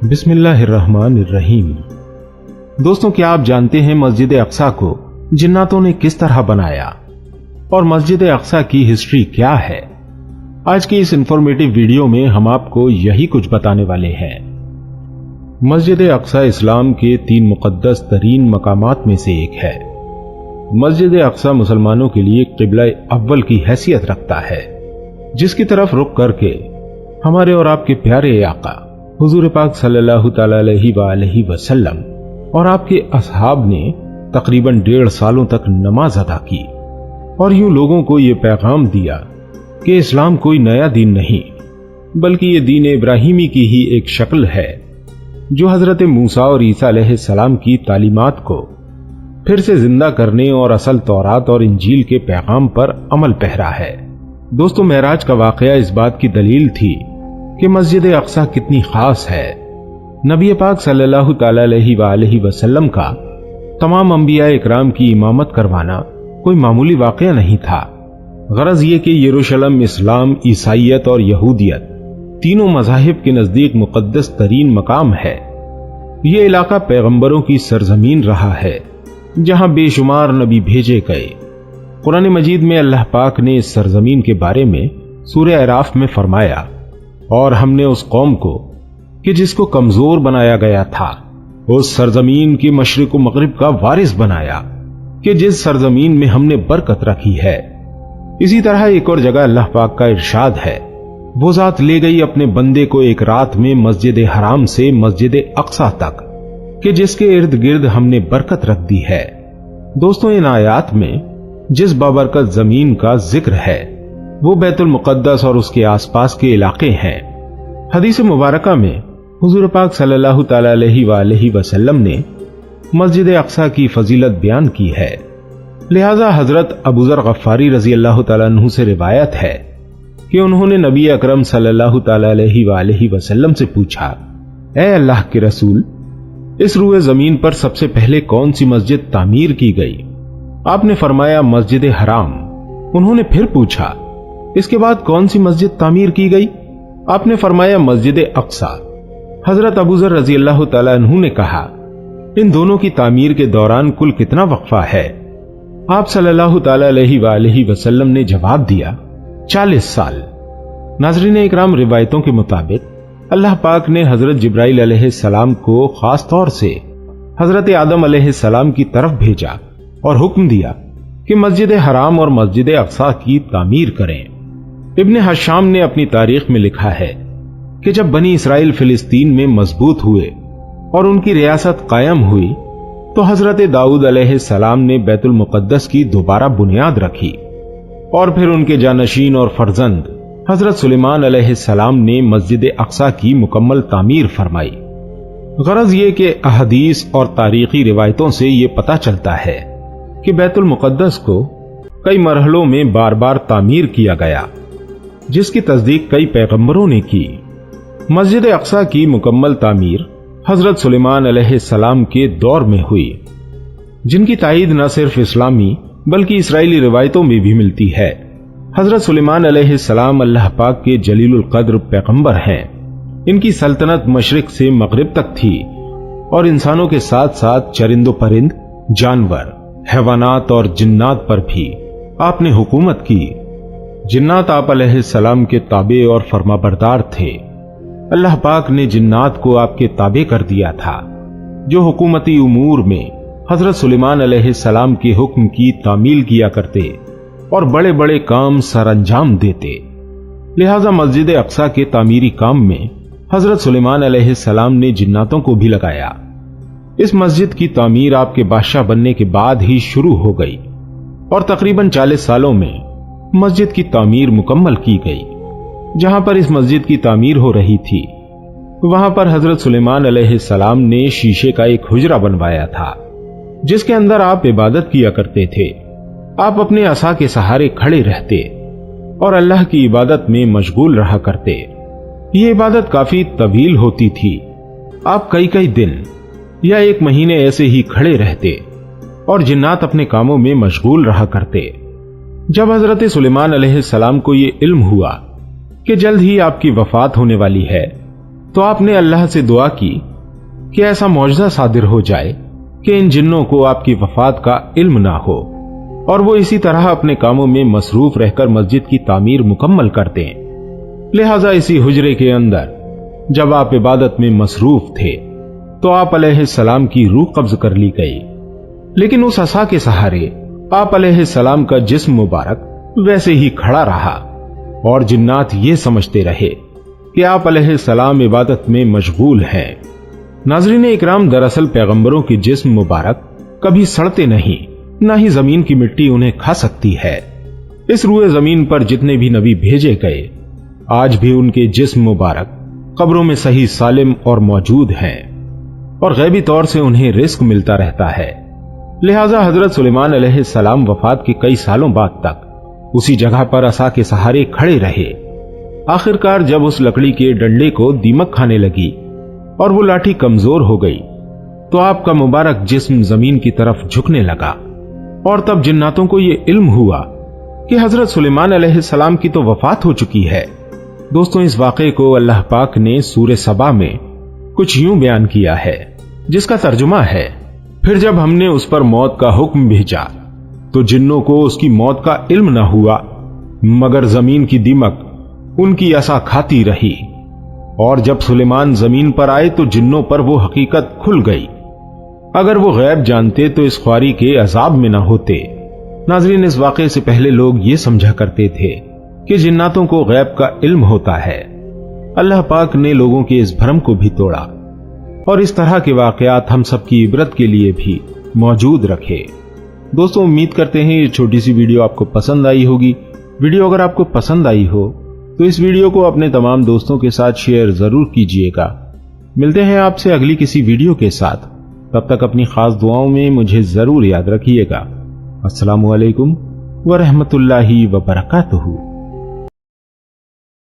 बिस्मिल्लाहिर्रहमानिर्रहीम। दोस्तों, क्या आप जानते हैं मस्जिद अक्सा को जिन्नातों ने किस तरह बनाया और मस्जिद अक्सा की हिस्ट्री क्या है? आज की इस इंफॉर्मेटिव वीडियो में हम आपको यही कुछ बताने वाले हैं। मस्जिद अक्सा इस्लाम के 3 मुकद्दस तरीन मकामात में से एक है। मस्जिद अक्सा मुसलमानों के लिए क़िबला अव्वल की हैसियत रखता है, जिसकी तरफ रुख करके हमारे और आपके प्यारे आका हुजूर पाक सल्लल्लाहु तआला अलैहि वसल्लम और आपके असहाब ने तकरीबन 1.5 सालों तक नमाज अदा की और यूं लोगों को यह पैगाम दिया कि इस्लाम कोई नया दीन नहीं, बल्कि यह दीन इब्राहिमी की ही एक शक्ल है, जो हजरत मूसा और ईसा अलैहिस्सलाम की तालीमात को फिर से जिंदा करने और असल तौरात और इंजील के पैगाम पर अमल पहरा है। दोस्तों, मेराज का वाकया इस बात की दलील थी कि मस्जिद अक्सा कितनी खास है। नबी पाक सल्लल्लाहु तआला अलैहि वसल्लम का तमाम अंबिया इकराम की इमामत करवाना कोई मामूली वाकया नहीं था। गरज ये कि यरूशलेम इस्लाम, ईसाइयत और यहूदियत तीनों मज़ाहिब के नजदीक मुकद्दस तरीन मकाम है। ये इलाका पैगंबरों की सरजमीन रहा है, जहां बेशुमार नबी भेजे गए। कुरान मजीद में अल्लाह पाक ने इस सरजमीन के बारे में सूरह अराफ में फरमाया, और हमने उस कौम को कि जिसको कमजोर बनाया गया था उस सरजमीन के मशरिक व मगरिब का वारिस बनाया, कि जिस सरजमीन में हमने बरकत रखी है। इसी तरह एक और जगह अल्लाह पाक का इरशाद है, वो जात ले गई अपने बंदे को एक रात में मस्जिद हराम से मस्जिद अक्सा तक, कि जिसके इर्द गिर्द हमने बरकत रख दी है। दोस्तों, इन आयात में जिस बाबरकत जमीन का जिक्र है वो बैतुल मुकद्दस और उसके आसपास के इलाके हैं। हदीस मुबारका में हुजूर पाक सल्लल्लाहु तआला अलैहि वसल्लम ने मस्जिद अक्सा की फजीलत बयान की है। लिहाजा हजरत अबू ज़र गफ्फारी रजी अल्लाह तआला अन्हु से रिवायत है कि उन्होंने नबी अकरम सल्लल्लाहु तआला अलैहि वसल्लम से पूछा, ऐ अल्लाह के रसूल, इस रूए जमीन पर सबसे पहले कौन सी मस्जिद तामीर की गई? आपने फरमाया, मस्जिद हराम। उन्होंने फिर पूछा, इसके बाद कौन सी मस्जिद तामीर की गई? आपने फरमाया, मस्जिद अक्सा। हजरत अबू ज़र रज़ी अल्लाह तआला अन्हु ने कहा, इन दोनों की तामीर के दौरान कुल कितना वक्फा है? आप सल्लल्लाहु तआला अलैहि वसल्लम ने जवाब दिया, 40 साल। नाज़रीन इकराम, रिवायतों के मुताबिक अल्लाह पाक ने हजरत जिब्राइल अलैहिस्सलाम को खास तौर से हजरत आदम अलैहिस्सलाम की तरफ भेजा और हुक्म दिया कि मस्जिद हराम और मस्जिद अक्सा की तामीर करें। इब्ने हशाम ने अपनी तारीख में लिखा है कि जब बनी इसराइल फिलिस्तीन में मजबूत हुए और उनकी रियासत कायम हुई, तो हजरत दाऊद अलैहिस्सलाम ने बैतुल मुकद्दस की दोबारा बुनियाद रखी और फिर उनके जानशीन और फर्जंद हजरत सुलेमान अलैहिस्सलाम ने मस्जिद अक्सा की मुकम्मल तामीर फरमाई। गरज ये कि अहदीस और तारीखी रिवायतों से ये पता चलता है कि बैतुल मुकद्दस को कई मरहलों में बार बार तामीर किया गया, जिसकी तस्दीक कई पैगंबरों ने की। मस्जिद अक्सा की मुकम्मल तामीर हजरत सुलेमान अलैहिस्सलाम के दौर में हुई, जिनकी ताईद न सिर्फ इस्लामी बल्कि इसराइली रिवायतों में भी मिलती है। हजरत सुलेमान अलैहिस्सलाम अल्लाह पाक के जलीलुल कद्र पैगंबर हैं। इनकी सल्तनत मशरिक से मगरिब तक थी और इंसानों के साथ साथ चरिंदो परिंद, जानवर, हैवानात और जिन्नात पर भी आपने हुकूमत की। जिन्नात आप अलैहिस्सलाम के ताबे और फरमाबरदार थे। अल्लाह पाक ने जिन्नात को आपके ताबे कर दिया था, जो हुकूमती उमूर में हजरत सुलेमान अलैहिस्सलाम के हुक्म की तामील किया करते और बड़े बड़े काम सरअंजाम देते। लिहाजा मस्जिद अक्सा के तामीरी काम में हजरत सुलेमान अलैहिस्सलाम ने जिन्नातों को भी लगाया। इस मस्जिद की तामीर आपके बादशाह बनने के बाद ही शुरू हो गई और तकरीबन 40 सालों में मस्जिद की तामीर मुकम्मल की गई। जहां पर इस मस्जिद की तामीर हो रही थी, वहां पर हजरत सुलेमान अलैहिस्सलाम ने शीशे का एक हुजरा बनवाया था, जिसके अंदर आप इबादत किया करते थे। आप अपने असा के सहारे खड़े रहते और अल्लाह की इबादत में मशगूल रहा करते। ये इबादत काफी तवील होती थी। आप कई कई दिन या 1 महीने ऐसे ही खड़े रहते और जिन्नात अपने कामों में मशगूल रहा करते। जब हजरत सुलेमान अलैहिस्सलाम को यह इल्म हुआ कि जल्द ही आपकी वफात होने वाली है, तो आपने अल्लाह से दुआ की कि ऐसा मौजज़ा सादिर हो जाए कि इन जिन्नों को आपकी वफात का इल्म ना हो और वो इसी तरह अपने कामों में मसरूफ रहकर मस्जिद की तामीर मुकम्मल कर दें। लिहाजा इसी हुजरे के अंदर जब आप इबादत में मसरूफ थे तो आप अलैहिस्सलाम की रूह कब्ज कर ली गई, लेकिन उस असा के सहारे आप अलैहिस्सलाम का जिस्म मुबारक वैसे ही खड़ा रहा और जिन्नात ये समझते रहे कि आप अलैहिस्सलाम इबादत में मशगूल हैं। नाज़रीन इकराम, दरअसल पैगंबरों के जिस्म मुबारक कभी सड़ते नहीं, ना ही जमीन की मिट्टी उन्हें खा सकती है। इस रूए जमीन पर जितने भी नबी भेजे गए आज भी उनके जिस्म मुबारक कब्रों में सही सालिम और मौजूद हैं और गैबी तौर से उन्हें रिस्क मिलता रहता है। लिहाजा हजरत सुलेमान अलैहिस्सलाम वफात के कई सालों बाद तक उसी जगह पर असा के सहारे खड़े रहे। आखिरकार जब उस लकड़ी के डंडे को दीमक खाने लगी और वो लाठी कमजोर हो गई तो आपका मुबारक जिस्म जमीन की तरफ झुकने लगा और तब जिन्नातों को ये इल्म हुआ कि हजरत सुलेमान अलैहिस्सलाम की तो वफात हो चुकी है। दोस्तों, इस वाक़े को अल्लाह पाक ने सूरे सबा में कुछ यूं बयान किया है जिसका तर्जुमा है, फिर जब हमने उस पर मौत का हुक्म भेजा तो जिन्नों को उसकी मौत का इल्म न हुआ मगर जमीन की दीमक उनकी असा खाती रही और जब सुलेमान जमीन पर आए तो जिन्नों पर वो हकीकत खुल गई। अगर वो गैब जानते तो इस ख्वारी के अजाब में ना होते। नाजरीन, इस वाक़े से पहले लोग ये समझा करते थे कि जिन्नातों को गैब का इल्म होता है। अल्लाह पाक ने लोगों के इस भ्रम को भी तोड़ा और इस तरह के वाकयात हम सबकी इबरत के लिए भी मौजूद रखे। दोस्तों, उम्मीद करते हैं ये छोटी सी वीडियो आपको पसंद आई होगी। वीडियो अगर आपको पसंद आई हो तो इस वीडियो को अपने तमाम दोस्तों के साथ शेयर जरूर कीजिएगा। मिलते हैं आपसे अगली किसी वीडियो के साथ, तब तक अपनी खास दुआओं में मुझे जरूर याद रखिएगा। अस्सलामु अलैकुम व रहमतुल्लाहि व बरकातुहू।